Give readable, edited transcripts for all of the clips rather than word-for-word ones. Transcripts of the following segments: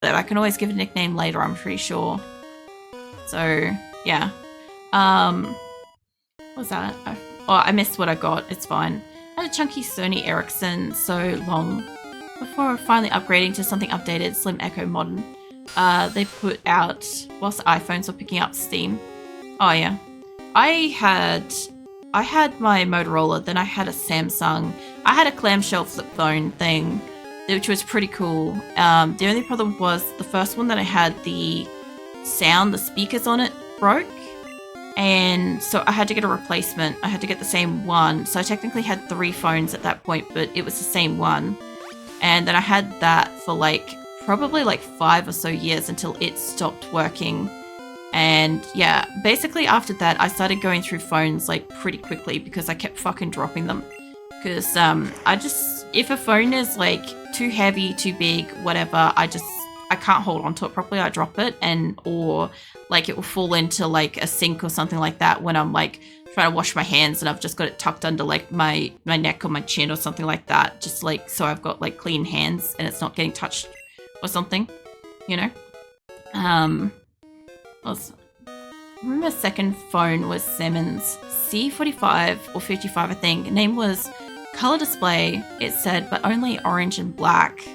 it. I can always give it a nickname later, I'm pretty sure. So, yeah. What was that? I missed what I got. It's fine. I had a chunky Sony Ericsson so long before finally upgrading to something updated, Slim Echo Modern. They put out whilst iPhones were picking up steam. Oh yeah. I had my Motorola, then I had a Samsung. I had a clamshell flip phone thing, which was pretty cool. The only problem was the first one that I had, the speakers on it broke. And so I had to get a replacement. I had to get the same one. So I technically had 3 phones at that point, but it was the same one. And then I had that for probably 5 or so years until it stopped working. And yeah, basically after that, I started going through phones pretty quickly because I kept fucking dropping them. Because if a phone is too heavy, too big, whatever, I can't hold on to it properly. I drop it, or it will fall into a sink or something like that when I'm trying to wash my hands and I've just got it tucked under my neck or my chin or something like that, just so I've got clean hands and it's not getting touched or something, you know. I remember my second phone was Siemens C45 or 55, I think. Name was Color Display, it said, but only orange and black.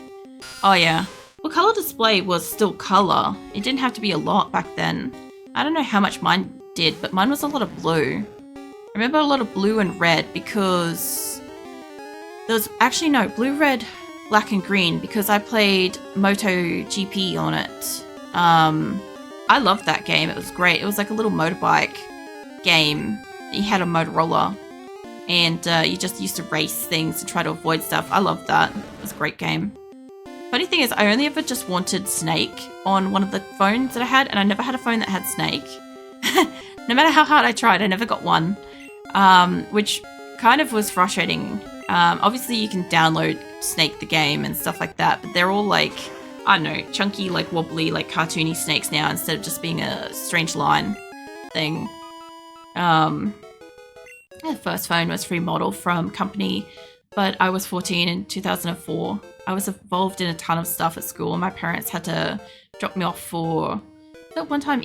Oh yeah. Well, Color Display was still color. It didn't have to be a lot back then. I don't know how much mine did, but mine was a lot of blue. I remember a lot of blue and red because there was actually no blue, red, black and green because I played MotoGP on it. I loved that game. It was great. It was like a little motorbike game. You had a Motorola and you just used to race things and try to avoid stuff. I loved that. It was a great game. Funny thing is, I only ever just wanted Snake on one of the phones that I had, and I never had a phone that had Snake. No matter how hard I tried, I never got one, which kind of was frustrating. Obviously, you can download Snake the game and stuff like that, but they're all I don't know, chunky, wobbly, cartoony snakes now instead of just being a strange line thing. The first phone was free model from company, but I was 14 in 2004. I was involved in a ton of stuff at school, and my parents had to drop me off for that one time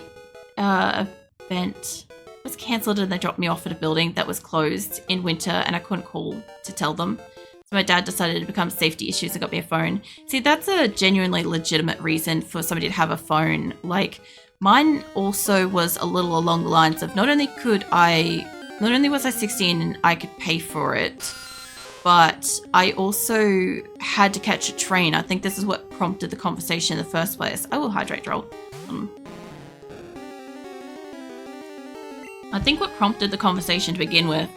event was cancelled, and they dropped me off at a building that was closed in winter, and I couldn't call to tell them. So my dad decided to become safety issues and got me a phone. See, that's a genuinely legitimate reason for somebody to have a phone. Mine also was a little along the lines of not only was I 16 and I could pay for it, but I also had to catch a train. I think this is what prompted the conversation in the first place. I will hydrate, Droll. I think what prompted the conversation to begin with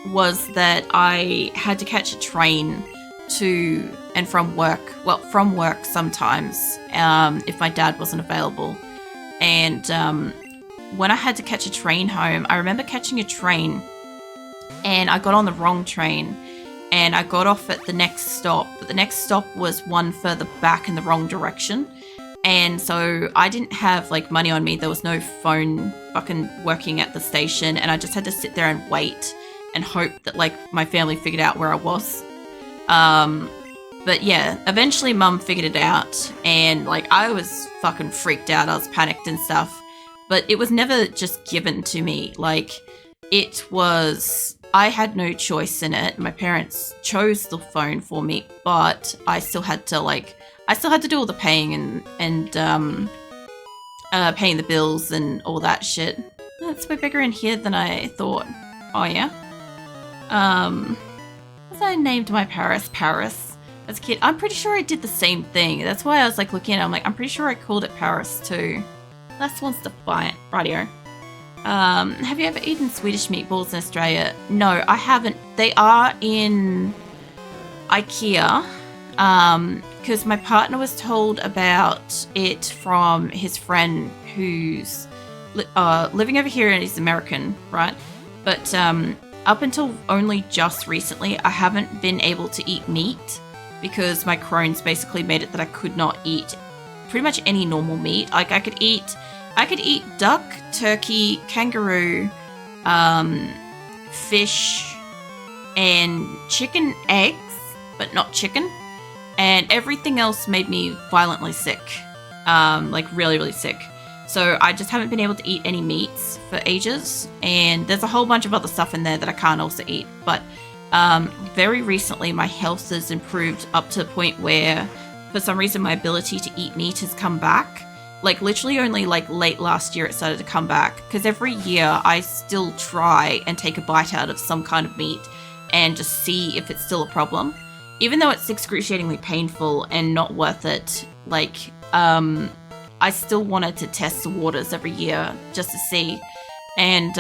was that I had to catch a train to and from work. Well, from work sometimes, if my dad wasn't available. And when I had to catch a train home, I remember catching a train and I got on the wrong train. And I got off at the next stop, but the next stop was one further back in the wrong direction. And so I didn't have money on me. There was no phone fucking working at the station, and I just had to sit there and wait and hope that my family figured out where I was. But yeah, eventually Mum figured it out, and I was fucking freaked out. I was panicked and stuff. But it was never just given to me. It was, I had no choice in it. My parents chose the phone for me, but I still had to do all the paying and paying the bills and all that shit. It's way bigger in here than I thought. Oh yeah. As I named my Paris as a kid. I'm pretty sure I did the same thing. That's why I was looking at it. I'm pretty sure I called it Paris too. Last one's Defiant. Rightio. Have you ever eaten Swedish meatballs in Australia? No, I haven't. They are in IKEA. Because my partner was told about it from his friend who's living over here, and he's American, right? But up until only just recently, I haven't been able to eat meat because my Crohn's basically made it that I could not eat pretty much any normal meat. I could eat duck, turkey, kangaroo, fish, and chicken eggs, but not chicken. And everything else made me violently sick. like really, really sick. So I just haven't been able to eat any meats for ages, and there's a whole bunch of other stuff in there that I can't also eat. But very recently, my health has improved up to the point where, for some reason, my ability to eat meat has come back. Like literally only like late last year it started to come back, because every year I still try and take a bite out of some kind of meat and just see if it's still a problem. Even though it's excruciatingly painful and not worth it, like, I still wanted to test the waters every year just to see. And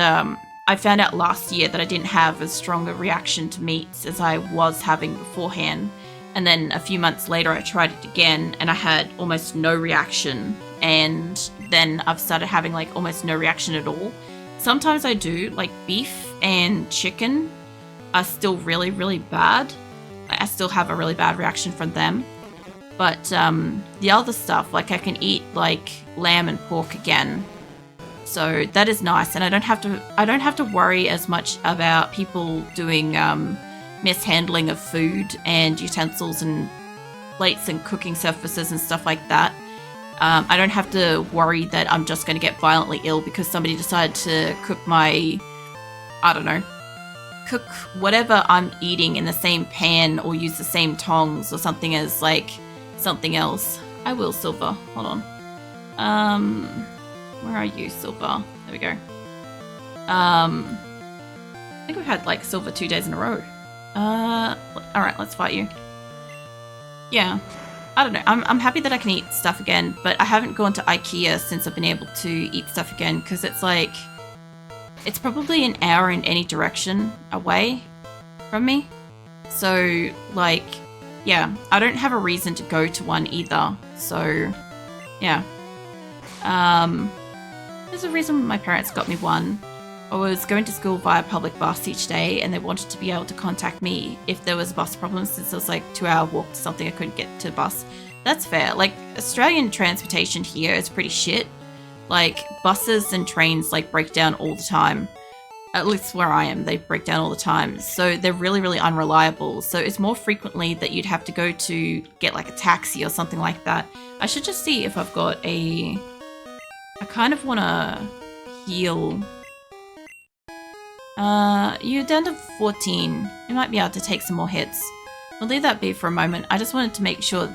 I found out last year that I didn't have as strong a reaction to meats as I was having beforehand. And then a few months later, I tried it again and I had almost no reaction. And then I've started having like almost no reaction at all. Sometimes I do, like beef and chicken are still really, really bad. I still have a really bad reaction from them. But the other stuff, like I can eat like lamb and pork again. So that is nice, and I don't have to worry as much about people doing mishandling of food and utensils and plates and cooking surfaces and stuff like that. I don't have to worry that I'm just going to get violently ill because somebody decided to cook cook whatever I'm eating in the same pan or use the same tongs or something as like something else. I will, Silver. Hold on. Where are you, Silver? There we go. I think we've had like Silver 2 days in a row. Alright, let's fight you. Yeah. I don't know. I'm happy that I can eat stuff again, but I haven't gone to IKEA since I've been able to eat stuff again, because it's like, it's probably an hour in any direction away from me. So, like, yeah, I don't have a reason to go to one either. So, yeah. There's a reason my parents got me one. I was going to school via public bus each day, and they wanted to be able to contact me if there was a bus problem, since it was like 2-hour walk to something I couldn't get to bus. That's fair. Like, Australian transportation here is pretty shit. Like, buses and trains like break down all the time. At least where I am, they break down all the time. So they're really, really unreliable. So it's more frequently that you'd have to go to get like a taxi or something like that. I should just see if I've got a... I kind of want to heal. You're down to 14. You might be able to take some more hits. We'll leave that be for a moment. I just wanted to make sure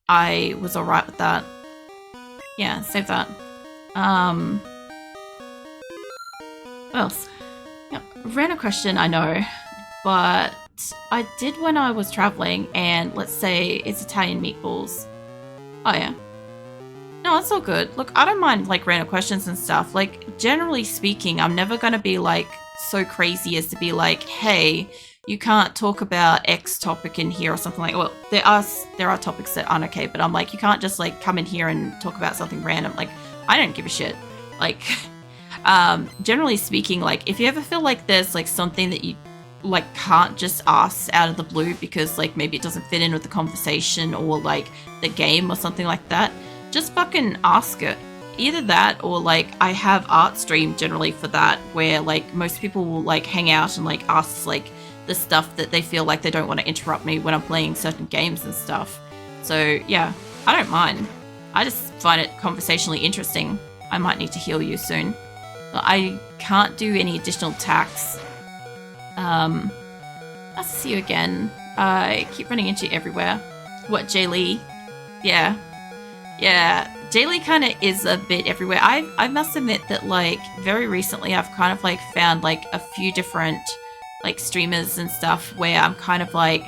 I was alright with that. Yeah, save that. What else? Yep. Random question, I know. But I did when I was traveling, and let's say it's Italian meatballs. Oh yeah. No, it's all good. Look, I don't mind like random questions and stuff. Like, generally speaking, I'm never gonna be like so crazy as to be like, hey, you can't talk about X topic in here or something like. Well, there are topics that aren't okay, but I'm like, you can't just like come in here and talk about something random. Like, I don't give a shit. Like, generally speaking, like if you ever feel like there's like something that you like can't just ask out of the blue because like maybe it doesn't fit in with the conversation or like the game or something like that, just fucking ask it. Either that or like I have art stream generally for that, where like most people will like hang out and like ask like the stuff that they feel like they don't want to interrupt me when I'm playing certain games and stuff. So yeah, I don't mind. I just find it conversationally interesting. I might need to heal you soon. But I can't do any additional attacks. Nice to see you again. I keep running into you everywhere. What, Jay Lee? Yeah. Yeah, Jay Lee kind of is a bit everywhere. I must admit that, like, very recently I've kind of, like, found, like, a few different, like, streamers and stuff where I'm kind of, like,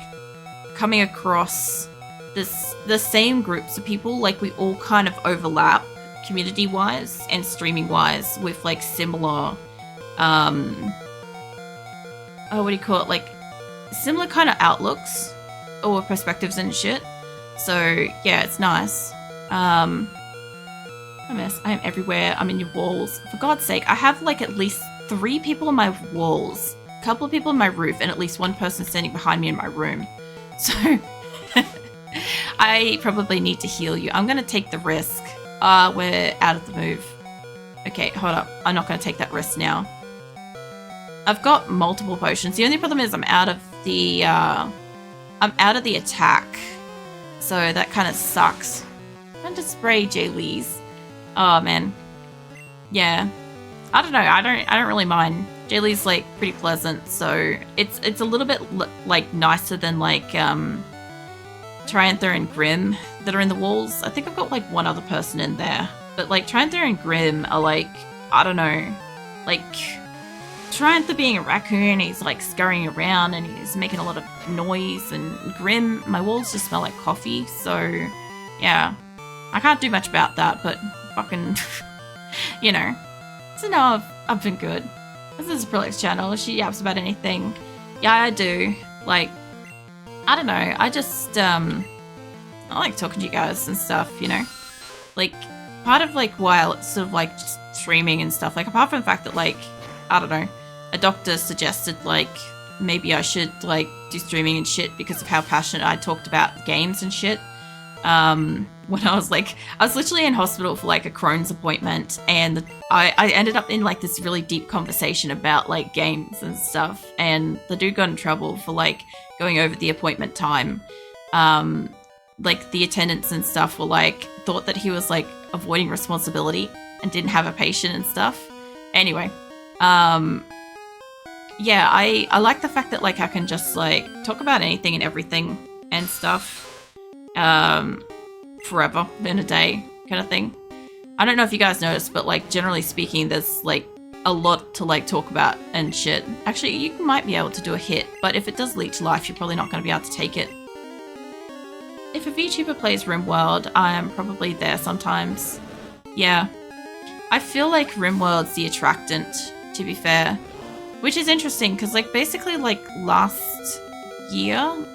coming across the same groups of people. Like, we all kind of overlap community-wise and streaming-wise with, like, similar, what do you call it? Like, similar kind of outlooks or perspectives and shit. So, yeah, it's nice. I am everywhere. I'm in your walls. For God's sake, I have like at least 3 people on my walls, a couple of people on my roof, and at least 1 person standing behind me in my room. So I probably need to heal you. I'm going to take the risk. We're out of the move. Okay, hold up. I'm not going to take that risk now. I've got multiple potions. The only problem is I'm out of the attack. So that kind of sucks. to spray Jaylee's. Oh man. Yeah. I don't know. I don't really mind. Jaylee's like pretty pleasant, so it's a little bit like nicer than like Trianther and Grim that are in the walls. I think I've got like one other person in there, but like Trianther and Grim are like, I don't know, like Trianther being a raccoon, he's like scurrying around and he's making a lot of noise, and Grim, my walls just smell like coffee, so yeah, I can't do much about that, but fucking, you know. So now I've been good. This is Prolix channel. She yaps about anything. Yeah, I do. Like, I don't know. I just, I like talking to you guys and stuff, you know? Like, part of, like, why it's sort of, like, just streaming and stuff, like, apart from the fact that, like, I don't know, a doctor suggested, like, maybe I should, like, do streaming and shit because of how passionate I talked about games and shit. When I was literally in hospital for like a Crohn's appointment, and I ended up in like this really deep conversation about like games and stuff, and the dude got in trouble for like going over the appointment time. Like the attendants and stuff were like, thought that he was like avoiding responsibility and didn't have a patient and stuff. Anyway, yeah, I like the fact that like I can just like talk about anything and everything and stuff. Forever in a day kind of thing. I don't know if you guys noticed, but like generally speaking, there's like a lot to like talk about and shit. Actually, you might be able to do a hit, but if it does leech life, you're probably not going to be able to take it. If a VTuber plays RimWorld, I am probably there sometimes. Yeah. I feel like RimWorld's the attractant, to be fair. Which is interesting, because like basically like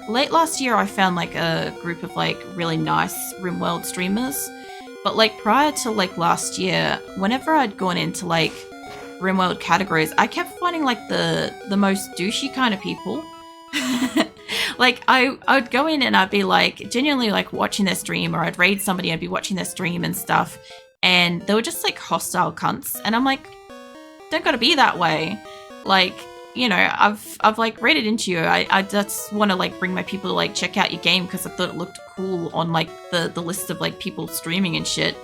late last year I found like a group of like really nice RimWorld streamers, but like prior to like last year, whenever I'd gone into like RimWorld categories, I kept finding like the most douchey kind of people. Like I would go in and I'd be like genuinely like watching their stream, or I'd raid somebody, I'd be watching their stream and stuff, and they were just like hostile cunts, and I'm like, don't gotta be that way. Like, you know, I've like rated into you. I just want to like bring my people to like check out your game because I thought it looked cool on like the list of like people streaming and shit.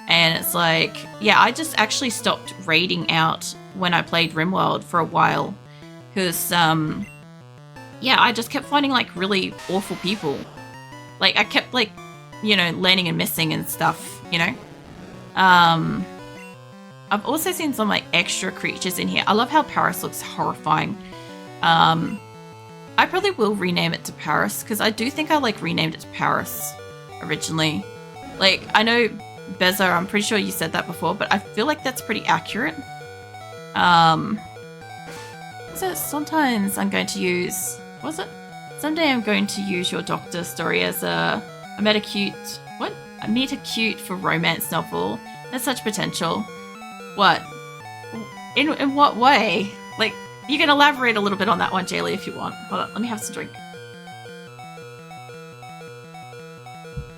And it's like, yeah, I just actually stopped raiding out when I played RimWorld for a while because yeah, I just kept finding like really awful people. Like I kept like, you know, landing and missing and stuff, you know. I've also seen some like extra creatures in here. I love how Paris looks horrifying. I probably will rename it to Paris because I do think I like renamed it to Paris originally. Like I know Beza, I'm pretty sure you said that before, but I feel like that's pretty accurate. So sometimes I'm going to use, what was it? Someday I'm going to use your doctor story as a metacute for romance novel. There's such potential. What? In what way? Like, you can elaborate a little bit on that one, Jaylee, if you want. Hold on, let me have some drink.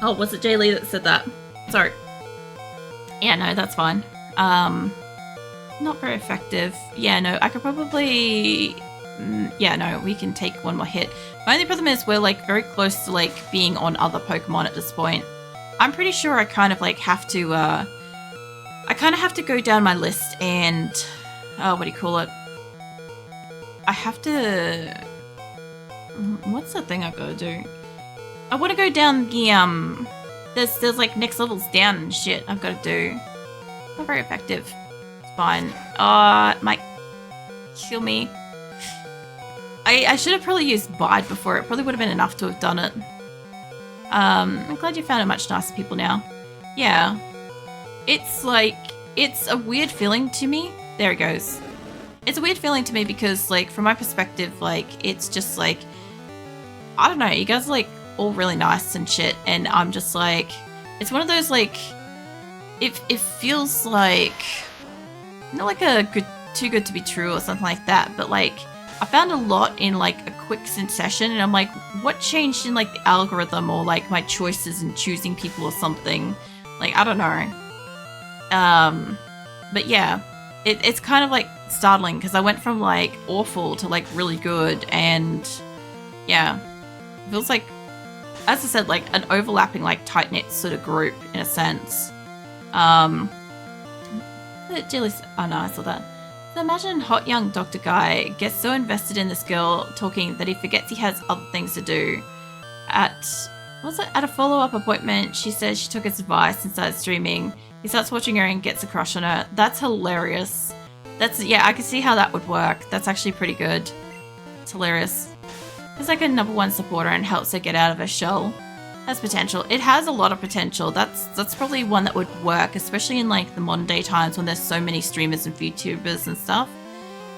Oh, was it Jaylee that said that? Sorry. Yeah, no, that's fine. Not very effective. Yeah, no, I could probably... yeah, no, we can take one more hit. My only problem is we're, like, very close to, like, being on other Pokemon at this point. I'm pretty sure I kind of, like, have to, I kind of have to go down my list and... oh, what do you call it? I have to... what's the thing I've got to do? I want to go down the, there's like next levels down and shit I've got to do. Not very effective. It's fine. It might kill me. I should have probably used Bide before. It probably would have been enough to have done it. I'm glad you found it much nicer people now. Yeah. It's like, it's a weird feeling to me. There it goes. It's a weird feeling to me because, like, from my perspective, like, it's just like, I don't know, you guys are, like, all really nice and shit, and I'm just like, it's one of those, like, it feels like, not like a good, too good to be true or something like that, but, like, I found a lot in, like, a quick session, and I'm like, what changed in, like, the algorithm or, like, my choices in choosing people or something? Like, I don't know. But yeah, it's kind of, like, startling, because I went from, like, awful to, like, really good, and, yeah, it feels like as I said, like an overlapping, like tight-knit sort of group in a sense. Oh no, I saw that. So imagine hot young doctor guy gets so invested in this girl talking that he forgets he has other things to do. At a follow-up appointment, she says she took his advice and started streaming. He starts watching her and gets a crush on her. That's hilarious. Yeah, I can see how that would work. That's actually pretty good. It's hilarious. It's like a #1 supporter and helps her get out of her shell. Has potential. It has a lot of potential. That's probably one that would work, especially in like the modern day times when there's so many streamers and VTubers and stuff.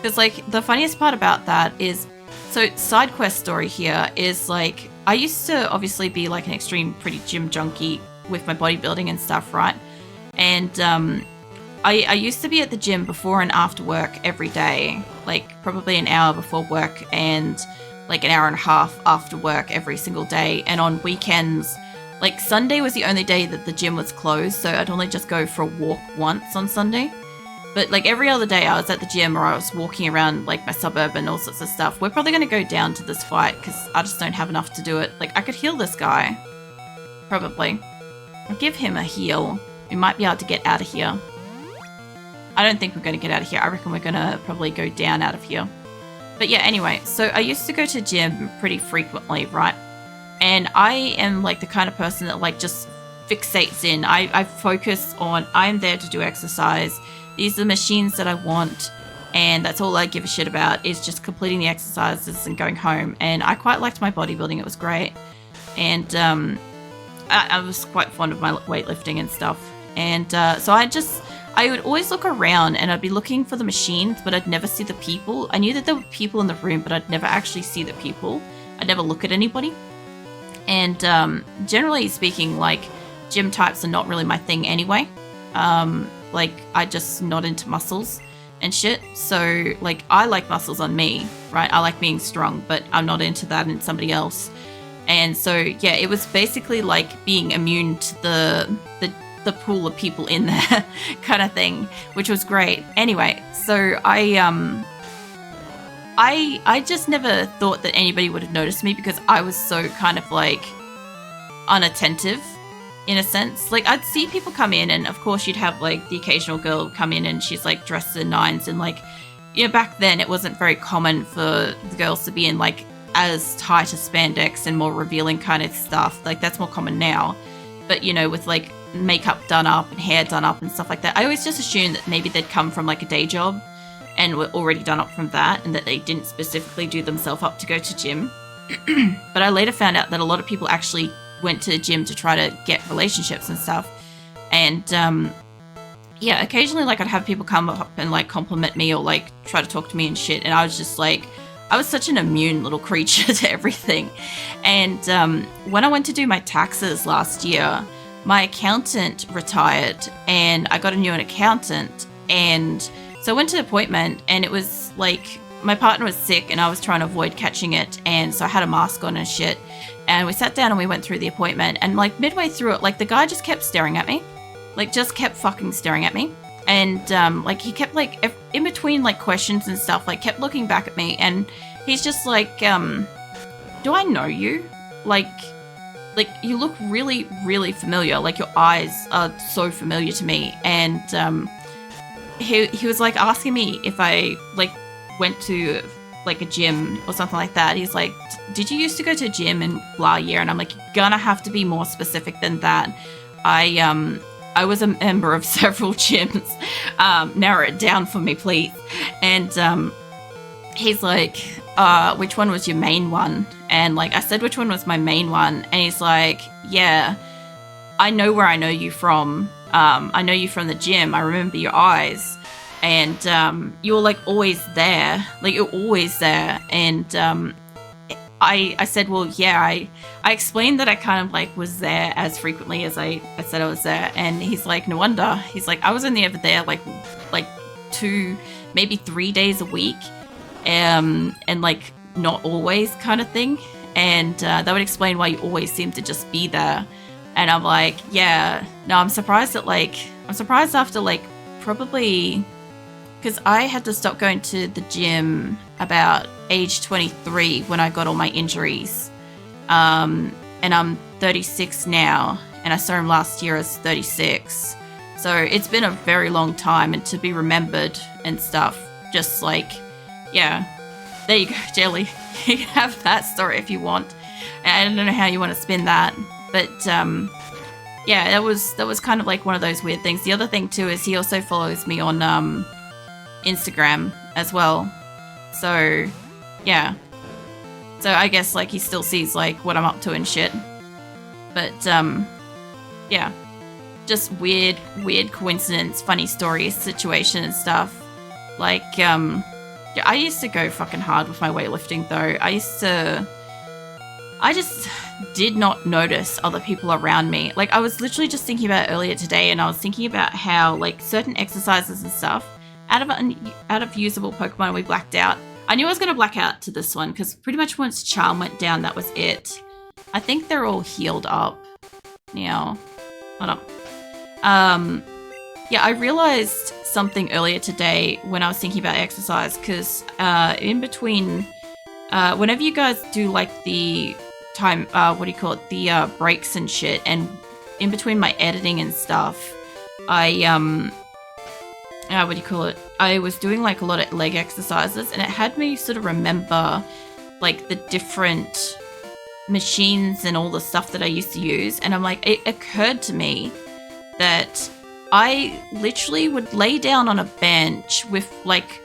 Because like the funniest part about that is, so side quest story here is like, I used to obviously be like an extreme pretty gym junkie with my bodybuilding and stuff, right? And I used to be at the gym before and after work every day, like probably an hour before work and like an hour and a half after work every single day. And on weekends, like Sunday was the only day that the gym was closed, so I'd only just go for a walk once on Sunday. But like every other day I was at the gym or I was walking around like my suburb and all sorts of stuff. We're probably going to go down to this fight because I just don't have enough to do it. Like I could heal this guy. Probably. I'll give him a heal. We might be able to get out of here. I don't think we're going to get out of here. I reckon we're going to probably go down out of here. But yeah, anyway, so I used to go to gym pretty frequently, right? And I am like the kind of person that like just fixates in. I focus on, I'm there to do exercise. These are the machines that I want. And that's all I give a shit about is just completing the exercises and going home. And I quite liked my bodybuilding. It was great. And I was quite fond of my weightlifting and stuff. And so I would always look around and I'd be looking for the machines, but I'd never see the people. I knew that there were people in the room, but I'd never actually see the people. I'd never look at anybody. And generally speaking, like gym types are not really my thing anyway. Like I just not into muscles and shit. So like I like muscles on me, right? I like being strong, but I'm not into that in somebody else. And so yeah, it was basically like being immune to the pool of people in there kind of thing, which was great. Anyway, so I just never thought that anybody would have noticed me because I was so kind of like unattentive in a sense. Like I'd see people come in and of course you'd have like the occasional girl come in and she's like dressed to the nines and like, you know, back then it wasn't very common for the girls to be in like as tight as spandex and more revealing kind of stuff. Like that's more common now. But you know, with like makeup done up and hair done up and stuff like that, I always just assumed that maybe they'd come from like a day job and were already done up from that and that they didn't specifically do themselves up to go to gym. But I later found out that a lot of people actually went to the gym to try to get relationships and stuff. And yeah, occasionally like I'd have people come up and like compliment me or like try to talk to me and shit, and I was just like, I was such an immune little creature to everything. And when I went to do my taxes last year, my accountant retired and I got a new accountant. And so I went to the appointment and it was like my partner was sick and I was trying to avoid catching it. And so I had a mask on and shit. And we sat down and we went through the appointment. And like midway through it, like the guy just kept staring at me. Like just kept fucking staring at me. And like he kept like in between like questions and stuff, like kept looking back at me. And he's just like, do I know you? Like you look really, really familiar. Like your eyes are so familiar to me. And he was like asking me if I like went to like a gym or something like that. He's like, did you used to go to a gym in blah year? And I'm like, you're gonna have to be more specific than that. I was a member of several gyms. Narrow it down for me, please. And he's like, which one was your main one? And like I said which one was my main one, and he's like, yeah, I know where I know you from. I know you from the gym. I remember your eyes. And you were like always there. Like you're always there. And I said, well, yeah, I explained that I kind of like was there as frequently as I said I was there. And he's like, no wonder. He's like, I was only ever there like 2, maybe 3 days a week. And like not always kind of thing. And that would explain why you always seem to just be there. And I'm like, yeah, no, I'm surprised after like probably, because I had to stop going to the gym about age 23 when I got all my injuries. and I'm 36 now, and I saw him last year as 36. So it's been a very long time, and to be remembered and stuff, just like, yeah. There you go, Jelly. You can have that story if you want. I don't know how you want to spin that, but yeah, that was kind of like one of those weird things. The other thing too is he also follows me on Instagram as well. So yeah. So I guess like he still sees like what I'm up to and shit. But yeah. Just weird coincidence, funny stories, situation and stuff. Like yeah, I used to go fucking hard with my weightlifting though. I just did not notice other people around me. Like, I was literally just thinking about it earlier today, and I was thinking about how, like, certain exercises and stuff, out of usable Pokemon, we blacked out. I knew I was going to black out to this one, because pretty much once Charm went down, that was it. I think they're all healed up now. Hold on. Yeah, I realized something earlier today when I was thinking about exercise, because in between, whenever you guys do, like, the time, the breaks and shit, and in between my editing and stuff, I I was doing like a lot of leg exercises, and it had me sort of remember like the different machines and all the stuff that I used to use, and I'm like, it occurred to me that I literally would lay down on a bench with like,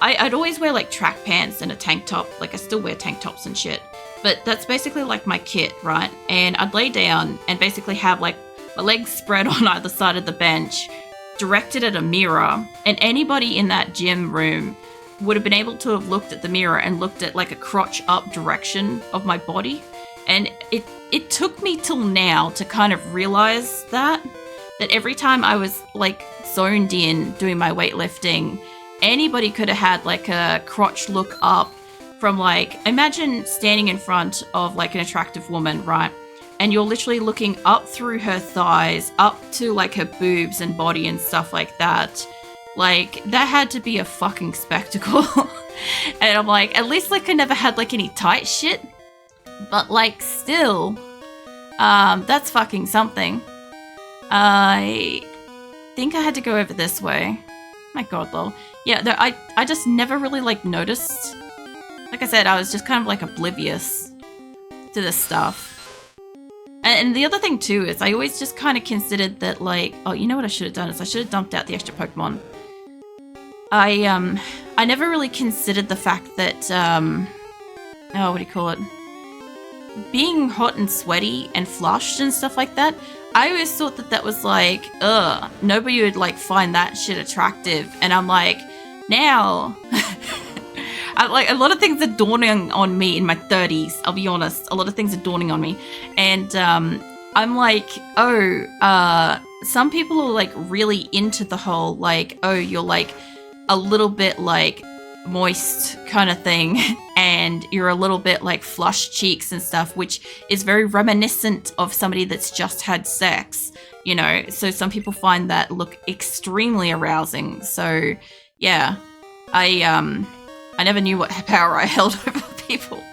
I'd always wear like track pants and a tank top. Like I still wear tank tops and shit, but that's basically like my kit, right? And I'd lay down and basically have like my legs spread on either side of the bench, directed at a mirror, and anybody in that gym room would have been able to have looked at the mirror and looked at like a crotch up direction of my body. And it took me till now to kind of realize that every time I was like zoned in doing my weightlifting, anybody could have had like a crotch look up from like, imagine standing in front of like an attractive woman, right? And you're literally looking up through her thighs, up to like her boobs and body and stuff like that. Like, that had to be a fucking spectacle. And I'm like, at least like I never had like any tight shit. But like still, that's fucking something. I think I had to go over this way. My god, lol. Yeah, no, I just never really like noticed. Like I said, I was just kind of like oblivious to this stuff. And the other thing too is I always just kind of considered that like, oh, you know what I should have done is I should have dumped out the extra Pokemon. I never really considered the fact that, oh, what do you call it? Being hot and sweaty and flushed and stuff like that, I always thought that that was like, ugh, nobody would like find that shit attractive. And I'm like, now, like a lot of things are dawning on me in my 30s, I'll be honest. A lot of things are dawning on me. And I'm like, oh, some people are like really into the whole like, oh, you're like a little bit like moist kind of thing, and you're a little bit like flushed cheeks and stuff, which is very reminiscent of somebody that's just had sex, you know. So some people find that look extremely arousing. So yeah, I never knew what power I held over people.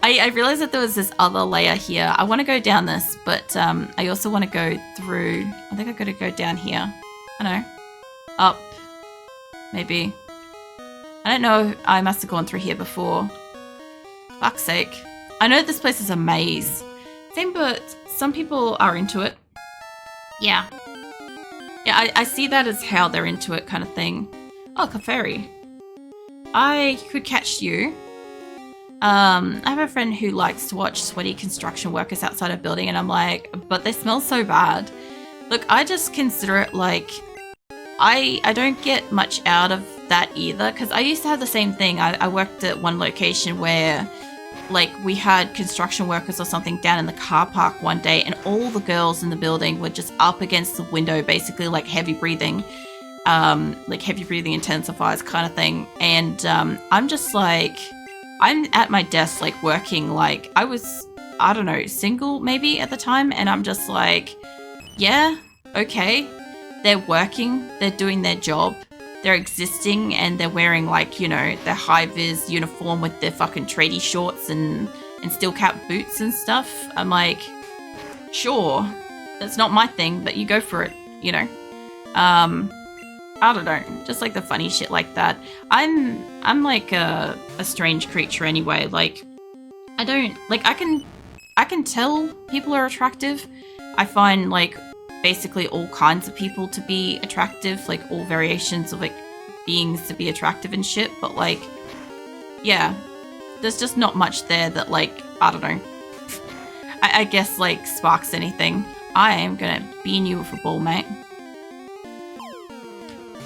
I realized that there was this other layer here. I want to go down this, but I also want to go through. I think I got to go down here. I know, up, maybe. I don't know, I must have gone through here before. Fuck's sake. I know this place is a maze. But some people are into it. Yeah. Yeah, I see that as how they're into it kind of thing. Oh, Clefairy. I could catch you. I have a friend who likes to watch sweaty construction workers outside a building, and I'm like, but they smell so bad. Look, I just consider it like, I don't get much out of that either, because I used to have the same thing. I worked at one location where like we had construction workers or something down in the car park one day, and all the girls in the building were just up against the window, basically like heavy breathing intensifies kind of thing. And I'm just like, I'm at my desk like working, like I was, I don't know, single maybe at the time, and I'm just like, yeah, okay, they're working, they're doing their job, they're existing, and they're wearing like, you know, their high-vis uniform with their fucking tradie shorts and and steel cap boots and stuff. I'm like, sure, that's not my thing, but you go for it, you know. I don't know, just like the funny shit like that. I'm like a strange creature anyway. Like, I don't like I can tell people are attractive. I find like basically all kinds of people to be attractive, like all variations of like beings to be attractive and shit. But like, yeah, there's just not much there that like, I don't know. I guess like sparks anything. I am gonna bean you with a ball, mate.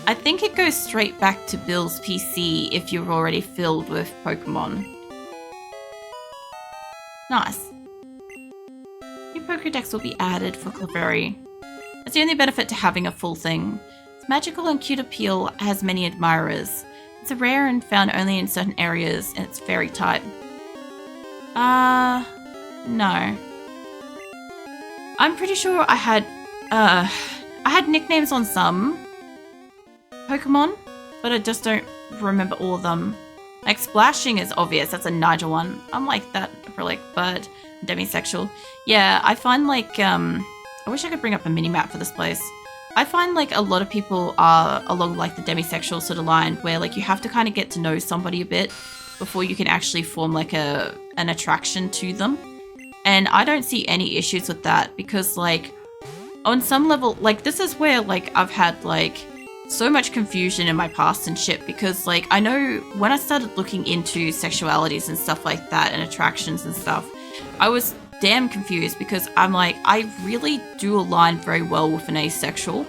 I think it goes straight back to Bill's PC if you're already filled with Pokemon. Nice. New Pokédex will be added for Clefairy. That's the only benefit to having a full thing. Its magical and cute appeal has many admirers. It's a rare and found only in certain areas, and it's fairy type. No. I'm pretty sure I had nicknames on some Pokemon, but I just don't remember all of them. Like Splashing is obvious, that's a Nigel one. I'm like that for like Bird, demisexual. Yeah, I find like I wish I could bring up a mini-map for this place. I find like a lot of people are along like the demisexual sort of line where like you have to kind of get to know somebody a bit before you can actually form like an attraction to them. And I don't see any issues with that because like on some level, like this is where like I've had like so much confusion in my past and shit because like I know when I started looking into sexualities and stuff like that and attractions and stuff, I was damn confused because I'm like, I really do align very well with an asexual,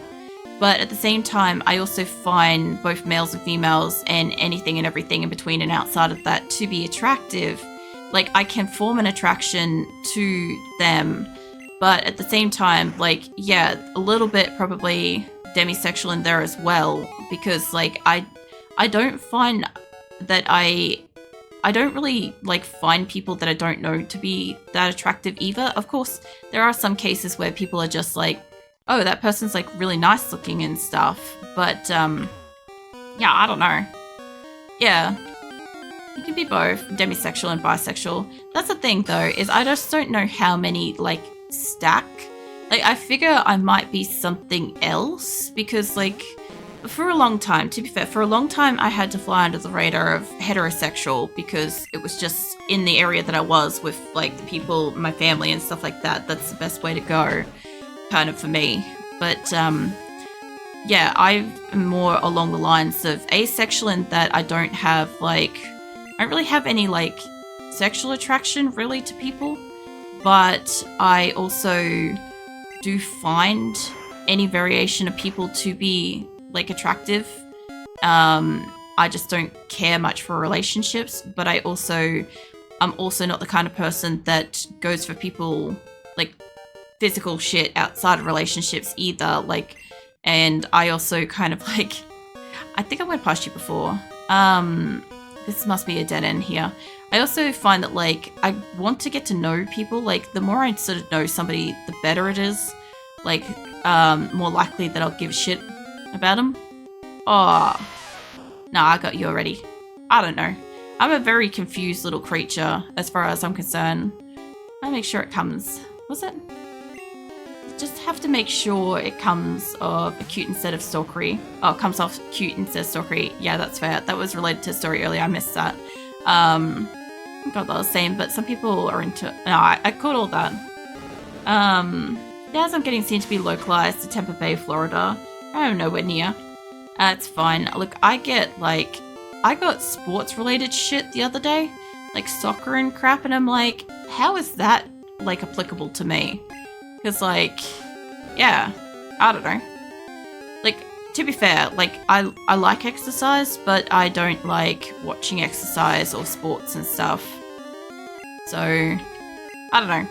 but at the same time I also find both males and females and anything and everything in between and outside of that to be attractive. Like I can form an attraction to them, but at the same time, like, yeah, a little bit probably demisexual in there as well because like I don't find that I don't really like find people that I don't know to be that attractive either. Of course, there are some cases where people are just like, oh, that person's like really nice looking and stuff. But yeah, I don't know. Yeah, you can be both demisexual and bisexual. That's the thing though, is I just don't know how many like stack. Like, I figure I might be something else because, like, for a long time, to be fair, for a long time I had to fly under the radar of heterosexual because it was just in the area that I was with, like, the people, my family and stuff like that. That's the best way to go, kind of, for me. But, yeah, I'm more along the lines of asexual in that I don't have, like, I don't really have any, like, sexual attraction, really, to people. But I also do find any variation of people to be like attractive. I just don't care much for relationships, but I'm also not the kind of person that goes for people like physical shit outside of relationships either. Like, and I also kind of like, I think I went past you before. This must be a dead end here. I also find that, like, I want to get to know people. Like, the more I sort of know somebody, the better it is. Like, more likely that I'll give a shit about them. Oh, nah, I got you already. I don't know. I'm a very confused little creature as far as I'm concerned. I'll make sure it comes. Was it? Just have to make sure it comes of acute instead of stalkery. Oh, it comes off cute instead of stalkery. Yeah, that's fair. That was related to a story earlier. I missed that. I forgot what I was saying, but some people are into... No, I caught all that. As I'm getting seen to be localized to Tampa Bay, Florida. I'm nowhere near. It's fine. Look, I got sports-related shit the other day. Like soccer and crap, and I'm like, how is that, like, applicable to me? Because, like, yeah, I don't know. Like, to be fair, like, I like exercise, but I don't like watching exercise or sports and stuff. So, I don't know.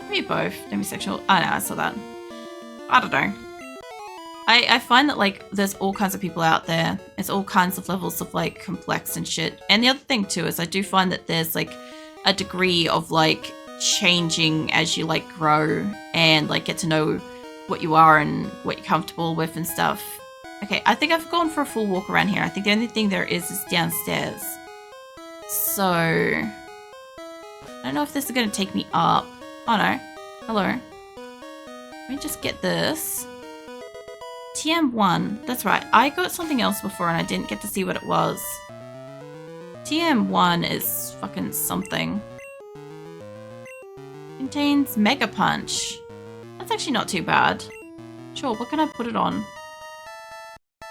Maybe both. Demisexual. I know, I saw that. I don't know. I find that, like, there's all kinds of people out there. There's all kinds of levels of, like, complex and shit. And the other thing, too, is I do find that there's, like, a degree of, like, changing as you, like, grow and, like, get to know what you are and what you're comfortable with and stuff. Okay, I think I've gone for a full walk around here. I think the only thing there is downstairs. So, I don't know if this is going to take me up. Oh no. Hello. Let me just get this. TM1. That's right. I got something else before and I didn't get to see what it was. TM1 is fucking something. Contains Mega Punch. That's actually not too bad. Sure, what can I put it on?